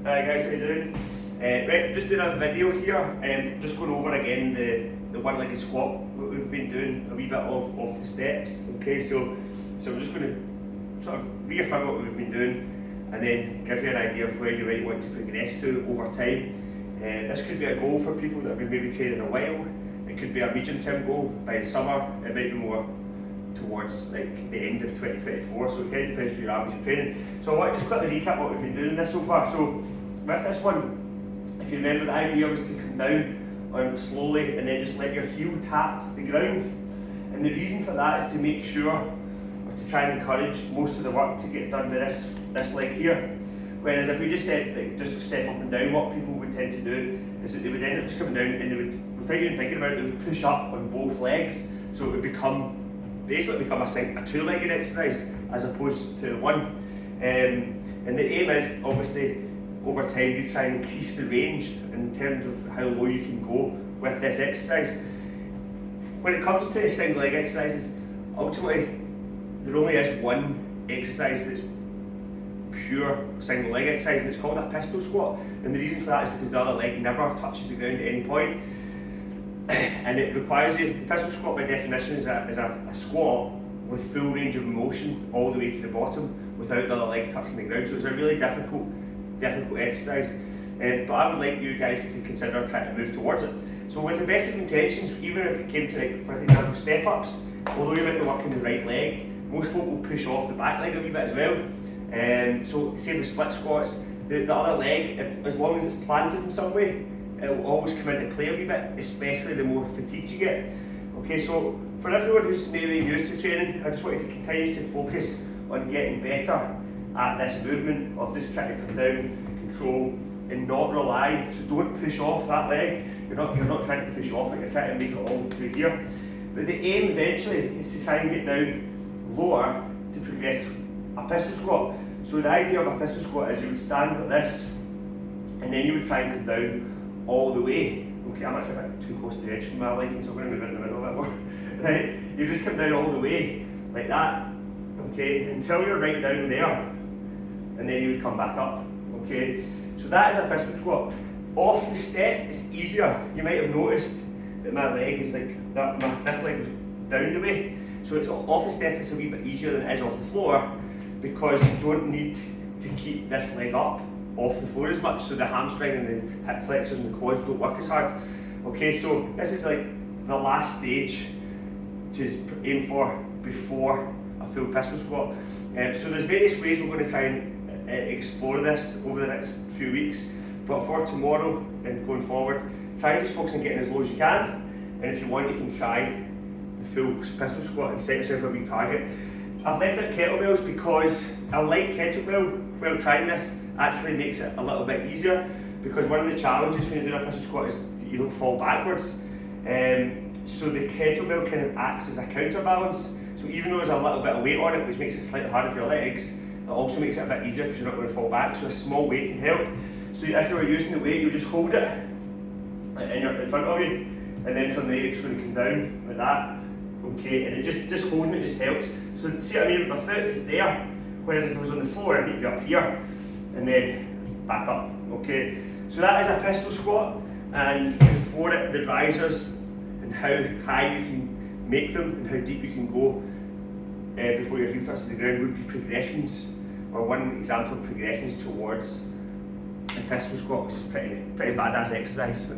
Hi guys, how you doing? Right, just doing a video here, just going over again the one-legged squat what we've been doing, a wee bit of the steps. Okay, so I'm just going to sort of reaffirm what we've been doing and then give you an idea of where you might want to progress to over time. This could be a goal for people that have been maybe training a while. It could be a medium-term goal by the summer. It might be more towards like the end of 2024, so it kind of depends on your average training. So I want to just quickly recap what we've been doing this so far. So with this one, if you remember, the idea was to come down on slowly and then just let your heel tap the ground. And the reason for that is to make sure, or to try and encourage most of the work to get done by this leg here. Whereas if we just said like, just step up and down, what people would tend to do is that they would end up just coming down and they would, without even thinking about it, they would push up on both legs. So it would basically become a two-legged exercise as opposed to one. And the aim is obviously over time you try and increase the range in terms of how low you can go with this exercise. When it comes to single leg exercises, ultimately there only is one exercise that's pure single leg exercise, and it's called a pistol squat. And the reason for that is because the other leg never touches the ground at any point. And it requires you, the pistol squat by definition is a squat with full range of motion all the way to the bottom without the other leg touching the ground. So it's a really difficult exercise. But I would like you guys to consider trying to move towards it. So with the best of intentions, even if it came to, like, for example, step ups, although you might be working the right leg, most folk will push off the back leg a wee bit as well. So same with split squats, the other leg, as long as it's planted in some way, it'll always come into play a wee bit, especially the more fatigued you get. Okay, so for everyone who's maybe new to training, I just want you to continue to focus on getting better at this movement of just trying to come down, control, and not rely. So don't push off that leg. You're not trying to push off it. You're trying to make it all through here. But the aim eventually is to try and get down lower to progress a pistol squat. So the idea of a pistol squat is you would stand like this, and then you would try and come down all the way. Okay, I'm actually a bit too close to the edge for my liking, so I'm going to move in the middle a bit more. Right, you just come down all the way like that. Okay, until you're right down there, and then you would come back up. Okay, so that is a pistol squat. Off the step, it's easier. You might have noticed that my leg is like that. This leg was down the way, so it's off the step. It's a wee bit easier than it is off the floor because you don't need to keep this leg up off the floor as much, so the hamstring and the hip flexors and the quads don't work as hard. Okay, so this is like the last stage to aim for before a full pistol squat. So there's various ways we're going to try and explore this over the next few weeks, but for tomorrow and going forward, try and just focus on getting as low as you can, and if you want you can try the full pistol squat and set yourself a wee target. I've left out kettlebells because a light kettlebell, while trying this, actually makes it a little bit easier, because one of the challenges when you're doing a pistol squat is you don't fall backwards. So the kettlebell kind of acts as a counterbalance. So even though there's a little bit of weight on it, which makes it slightly harder for your legs, it also makes it a bit easier because you're not going to fall back. So a small weight can help. So if you were using the weight, you just hold it in front of you, and then from there you're just going to come down like that. Okay, and it just holding it just helps. So see what I mean? My foot is there, whereas if it was on the floor, I'd need to be up here and then back up. Okay, so that is a pistol squat, and before it, the risers and how high you can make them and how deep you can go before your heel touches the ground would be progressions, or one example of progressions towards a pistol squat, which is pretty badass exercise.